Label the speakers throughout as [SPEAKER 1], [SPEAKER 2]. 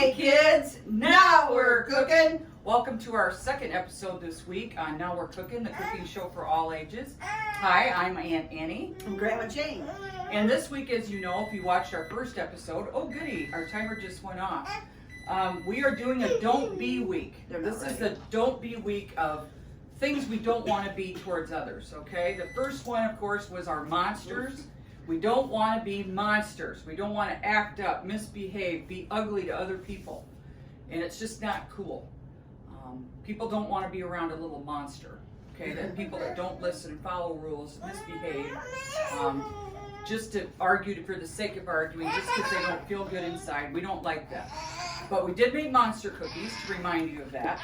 [SPEAKER 1] Hey kids, now we're cooking. Welcome to our second episode this week on Now We're Cooking, the cooking show for all ages. Hi, I'm Aunt Annie.
[SPEAKER 2] And Grandma Jayne.
[SPEAKER 1] And this week, as you know, if you watched our first episode, oh goody, our timer just went off. We are doing a Don't Be Week. This is the Don't Be Week of things we don't want to be towards others, okay? The first one, of course, was our monsters. We don't want to be monsters. We don't want to act up, misbehave, be ugly to other people. And it's just not cool. People don't want to be around a little monster, okay? That people that don't listen and follow rules, misbehave, just to argue for the sake of arguing, just because they don't feel good inside. We don't like that. But we did make monster cookies to remind you of that.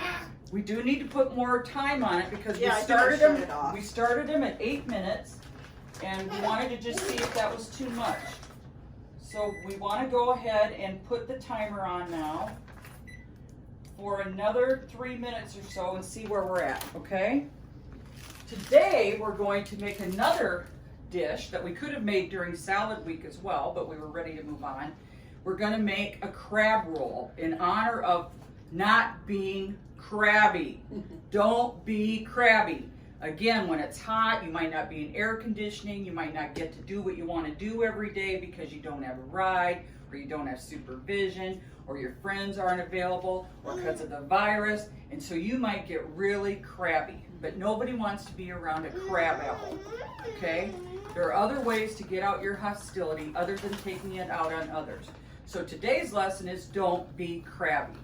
[SPEAKER 1] We do need to put more time on it because we started them at 8 minutes. And we wanted to just see if that was too much. So we want to go ahead and put the timer on now for another 3 minutes or so and see where we're at, okay? Today we're going to make another dish that we could have made during salad week as well, but we were ready to move on. We're going to make a crab roll in honor of not being crabby. Don't be crabby. Again, when it's hot, you might not be in air conditioning, you might not get to do what you want to do every day because you don't have a ride, or you don't have supervision, or your friends aren't available, or because of the virus, and so you might get really crabby. But nobody wants to be around a crab apple, okay? There are other ways to get out your hostility other than taking it out on others. So today's lesson is don't be crabby.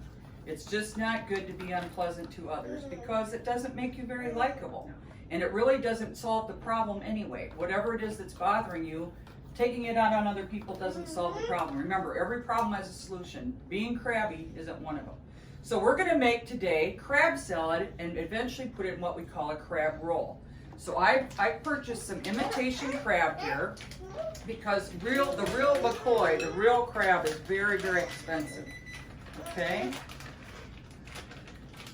[SPEAKER 1] It's just not good to be unpleasant to others because it doesn't make you very likable. And it really doesn't solve the problem anyway. Whatever it is that's bothering you, taking it out on other people doesn't solve the problem. Remember, every problem has a solution. Being crabby isn't one of them. So we're going to make today crab salad and eventually put it in what we call a crab roll. So I purchased some imitation crab here because the real McCoy, the real crab is very, very expensive. Okay?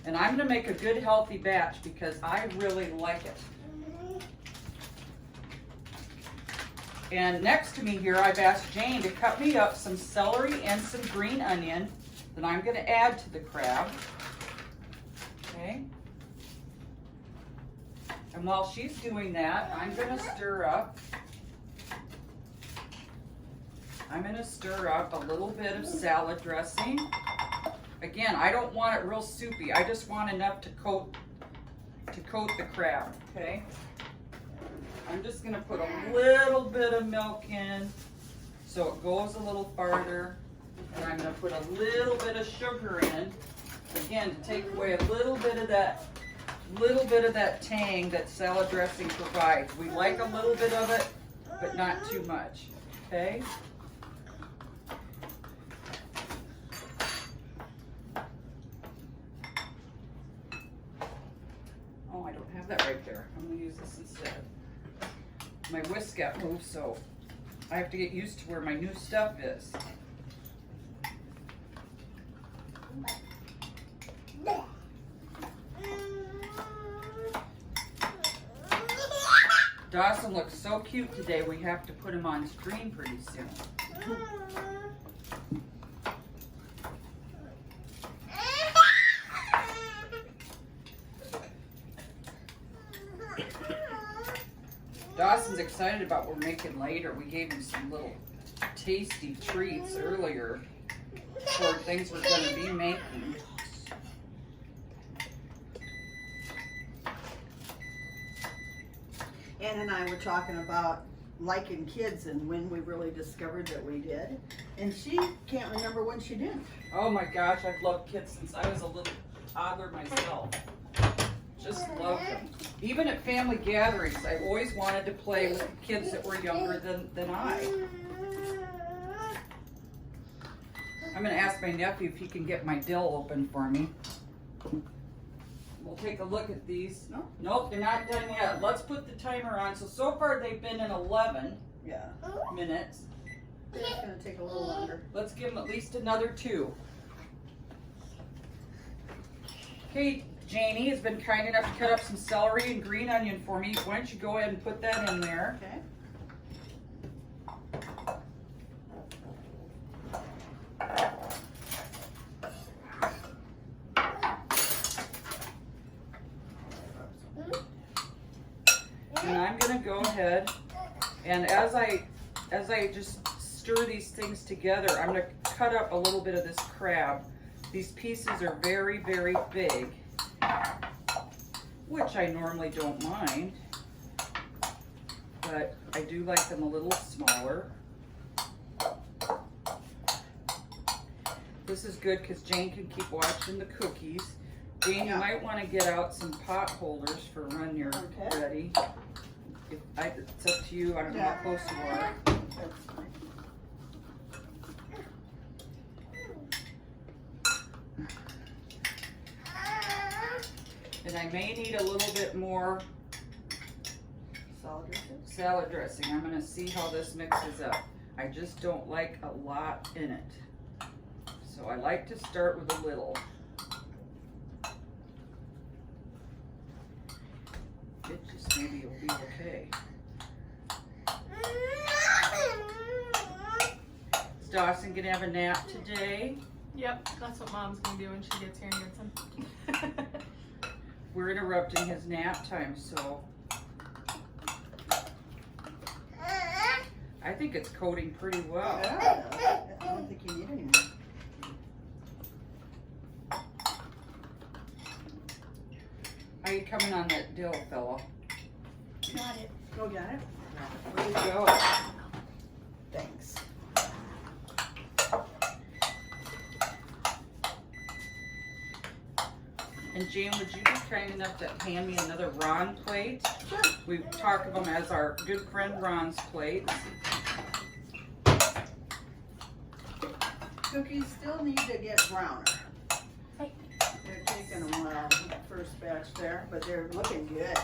[SPEAKER 1] And I'm going to make a good healthy batch because I really like it. And next to me here, I've asked Jane to cut me up some celery and some green onion that I'm going to add to the crab. Okay. And while she's doing that, I'm going to stir up a little bit of salad dressing. Again, I don't want it real soupy. I just want enough to coat the crab, okay? I'm just gonna put a little bit of milk in so it goes a little farther. And I'm gonna put a little bit of sugar in, again, to take away a little bit of that tang that salad dressing provides. We like a little bit of it, but not too much, okay? That right there. I'm going to use this instead. My whisk got moved, so I have to get used to where my new stuff is. Dawson looks so cute today, we have to put him on screen pretty soon. Dawson's excited about what we're making later. We gave him some little tasty treats earlier for things we're going to be making.
[SPEAKER 2] Ann and I were talking about liking kids and when we really discovered that we did. And she can't remember when she didn't.
[SPEAKER 1] Oh my gosh, I've loved kids since I was a little toddler myself. Just love them. Even at family gatherings, I've always wanted to play with kids that were younger than I. I'm going to ask my nephew if he can get my dill open for me. We'll take a look at these. Nope, they're not done yet. Let's put the timer on. So far they've been in 11 minutes.
[SPEAKER 2] It's going to take a little longer.
[SPEAKER 1] Let's give them at least another 2. Okay. Janie has been kind enough to cut up some celery and green onion for me. Why don't you go ahead and put that in there?
[SPEAKER 2] Okay.
[SPEAKER 1] gonna go ahead and as I just stir these things together, I'm gonna cut up a little bit of this crab. These pieces are very, very big, which I normally don't mind, but I do like them a little smaller. This is good because Jane can keep watching the cookies. Jane, you might want to get out some pot holders for when you're ready. It's up to you. I don't know how close you are.
[SPEAKER 2] That's fine.
[SPEAKER 1] And I may need a little bit more salad dressing. I'm going to see how this mixes up. I just don't like a lot in it. So I like to start with a little. It just maybe will be okay. Is Dawson gonna have a nap today?
[SPEAKER 3] Yep, that's what Mom's gonna do when she gets here and gets him.
[SPEAKER 1] We're interrupting his nap time, so I think it's coating pretty well.
[SPEAKER 2] Yeah, I don't think you need any more.
[SPEAKER 1] How you coming on that dill, fella?
[SPEAKER 3] Got it.
[SPEAKER 2] Oh, got it?
[SPEAKER 1] Where'd it go?
[SPEAKER 2] Thanks.
[SPEAKER 1] And Jane, would you be kind enough to hand me another Ron plate?
[SPEAKER 2] Sure.
[SPEAKER 1] We talk of them as our good friend Ron's plates.
[SPEAKER 2] Cookies still need to get browner. They're taking a while, first batch there, but they're looking good.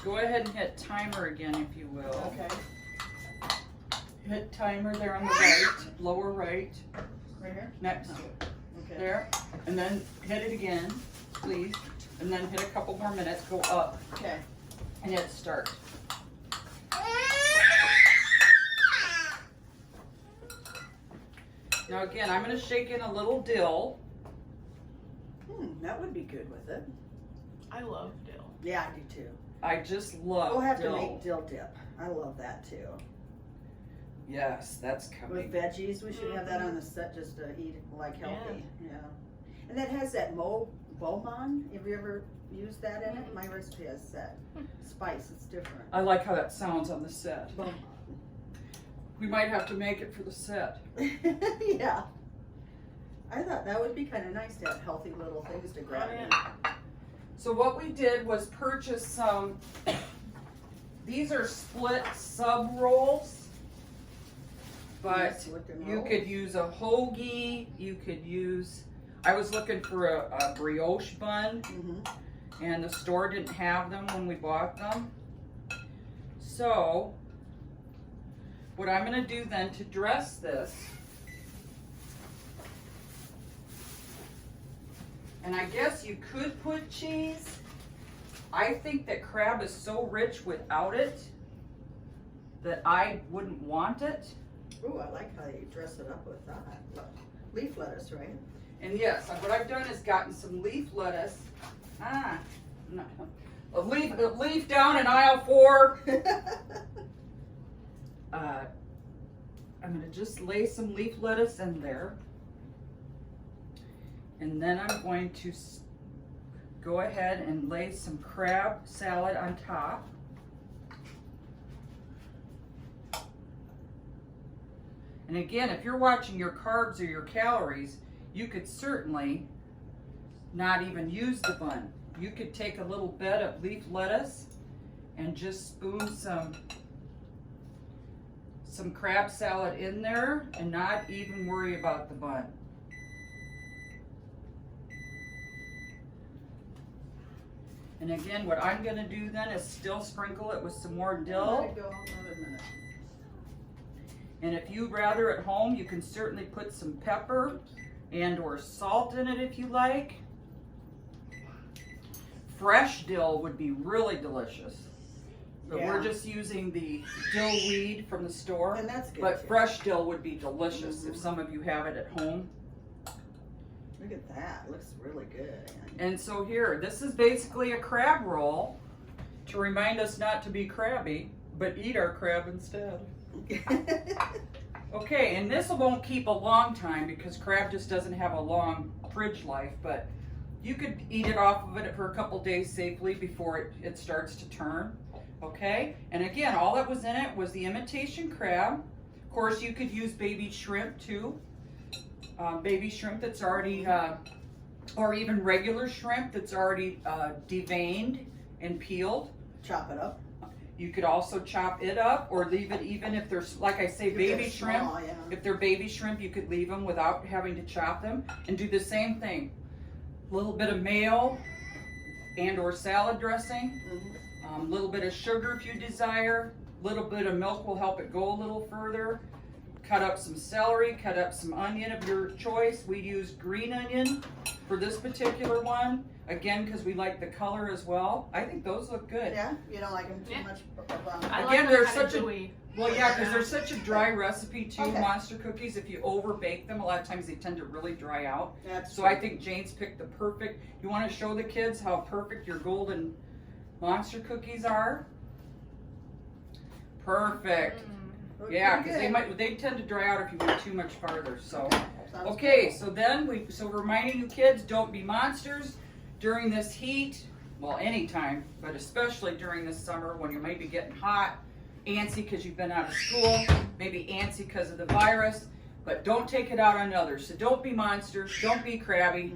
[SPEAKER 1] Go ahead and hit timer again, if you will.
[SPEAKER 2] Okay.
[SPEAKER 1] Hit timer there on the right, lower right,
[SPEAKER 2] Right here?
[SPEAKER 1] next to
[SPEAKER 2] Oh,
[SPEAKER 1] it.
[SPEAKER 2] okay.
[SPEAKER 1] There, and then hit it again, please. And then hit a couple more minutes, go up,
[SPEAKER 2] Okay.
[SPEAKER 1] and hit start. Now again, I'm gonna shake in a little dill.
[SPEAKER 2] That would be good with it.
[SPEAKER 3] I love dill.
[SPEAKER 2] Yeah, I do too.
[SPEAKER 1] I just love
[SPEAKER 2] We'll have
[SPEAKER 1] dill.
[SPEAKER 2] to make dill dip. I love that too.
[SPEAKER 1] Yes, that's
[SPEAKER 2] With
[SPEAKER 1] coming.
[SPEAKER 2] veggies, we should have that on the set just to eat like healthy. Yeah. And that has that Beaumont. Have you ever used that in it? My recipe has that spice. It's different.
[SPEAKER 1] I like how that sounds on the set.
[SPEAKER 2] Beaumont.
[SPEAKER 1] We might have to make it for the set.
[SPEAKER 2] Yeah. I thought that would be kind of nice to have healthy little things to grab in.
[SPEAKER 1] So what we did was purchase some, these are split sub rolls, but
[SPEAKER 2] Yes, looking
[SPEAKER 1] you
[SPEAKER 2] rolls.
[SPEAKER 1] could use a hoagie, you could use, I was looking for a brioche bun, and the store didn't have them when we bought them. So what I'm gonna do then to dress this, and I guess you could put cheese. I think that crab is so rich without it that I wouldn't want it.
[SPEAKER 2] Ooh, I like how you dress it up with that. Leaf lettuce, right?
[SPEAKER 1] And yes, what I've done is gotten some leaf lettuce. No, a leaf down in aisle 4. I'm gonna just lay some leaf lettuce in there. And then I'm going to go ahead and lay some crab salad on top. And again, if you're watching your carbs or your calories, you could certainly not even use the bun. You could take a little bit of leaf lettuce and just spoon some crab salad in there and not even worry about the bun. And again, what I'm gonna do then is still sprinkle it with some more dill.
[SPEAKER 2] Let it go another minute.
[SPEAKER 1] And if you'd rather at home, you can certainly put some pepper and or salt in it if you like. Fresh dill would be really delicious. But we're just using the dill weed from the store.
[SPEAKER 2] And that's good.
[SPEAKER 1] But
[SPEAKER 2] too.
[SPEAKER 1] fresh dill would be delicious if some of you have it at home.
[SPEAKER 2] Look at that. Looks really good.
[SPEAKER 1] And so here, this is basically a crab roll to remind us not to be crabby, but eat our crab instead. Okay, and this won't keep a long time because crab just doesn't have a long fridge life, but you could eat it off of it for a couple days safely before it starts to turn. Okay, and again, all that was in it was the imitation crab. Of course, you could use baby shrimp too. Baby shrimp that's already, or even regular shrimp that's already deveined and peeled.
[SPEAKER 2] Chop it up.
[SPEAKER 1] You could also chop it up or leave it even if there's, like I say, baby shrimp.
[SPEAKER 2] Small, yeah.
[SPEAKER 1] If they're baby shrimp, you could leave them without having to chop them and do the same thing. A little bit of mayo and or salad dressing. A little bit of sugar if you desire. A little bit of milk will help it go a little further. Cut up some celery, cut up some onion of your choice. We use green onion for this particular one. Again, because we like the color as well. I think those look good.
[SPEAKER 2] Yeah, you don't like them too much.
[SPEAKER 3] I
[SPEAKER 1] Again,
[SPEAKER 3] like
[SPEAKER 1] they're
[SPEAKER 3] them kinda
[SPEAKER 1] such a-
[SPEAKER 3] gooey.
[SPEAKER 1] Well, yeah, because they're such a dry recipe too,
[SPEAKER 2] Okay.
[SPEAKER 1] monster cookies. If you over bake them, a lot of times they tend to really dry out.
[SPEAKER 2] That's
[SPEAKER 1] So
[SPEAKER 2] true.
[SPEAKER 1] I think Jayne's picked the perfect, you want to show the kids how perfect your golden monster cookies are? Perfect.
[SPEAKER 2] Look
[SPEAKER 1] Yeah,
[SPEAKER 2] pretty
[SPEAKER 1] because
[SPEAKER 2] good.
[SPEAKER 1] they tend to dry out if you went too much farther. So
[SPEAKER 2] Sounds
[SPEAKER 1] okay, so then we're reminding you kids, don't be monsters during this heat. Well, anytime, but especially during this summer when you may be getting hot, antsy because you've been out of school, maybe antsy because of the virus, but don't take it out on others. So don't be monsters, don't be crabby.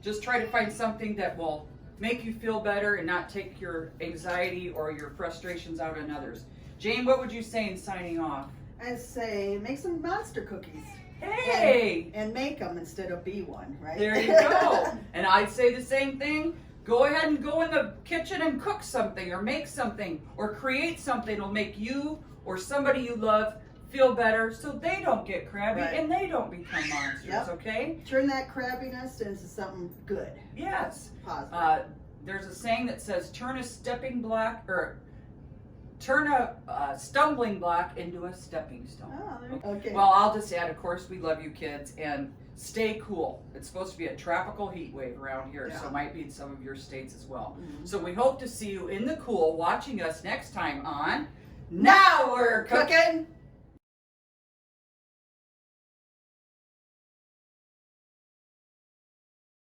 [SPEAKER 1] Just try to find something that will make you feel better and not take your anxiety or your frustrations out on others. Jayne, what would you say in signing off?
[SPEAKER 2] I say make some monster cookies.
[SPEAKER 1] Hey!
[SPEAKER 2] And make them instead of be one, right?
[SPEAKER 1] There you go. And I'd say the same thing. Go ahead and go in the kitchen and cook something or make something or create something that'll make you or somebody you love feel better so they don't get crabby
[SPEAKER 2] Right.
[SPEAKER 1] and they don't become monsters,
[SPEAKER 2] Yep.
[SPEAKER 1] okay?
[SPEAKER 2] Turn that crabbiness into something good,
[SPEAKER 1] Yes.
[SPEAKER 2] positive.
[SPEAKER 1] There's a saying that says turn a stumbling block into a stepping stone.
[SPEAKER 2] Okay.
[SPEAKER 1] Well, I'll just add, of course, we love you kids and stay cool. It's supposed to be a tropical heat wave around here, so
[SPEAKER 2] Yeah.
[SPEAKER 1] it might be in some of your states as well.
[SPEAKER 2] Mhm.
[SPEAKER 1] So we hope to see you in the cool watching us next time on Now We're Cooking!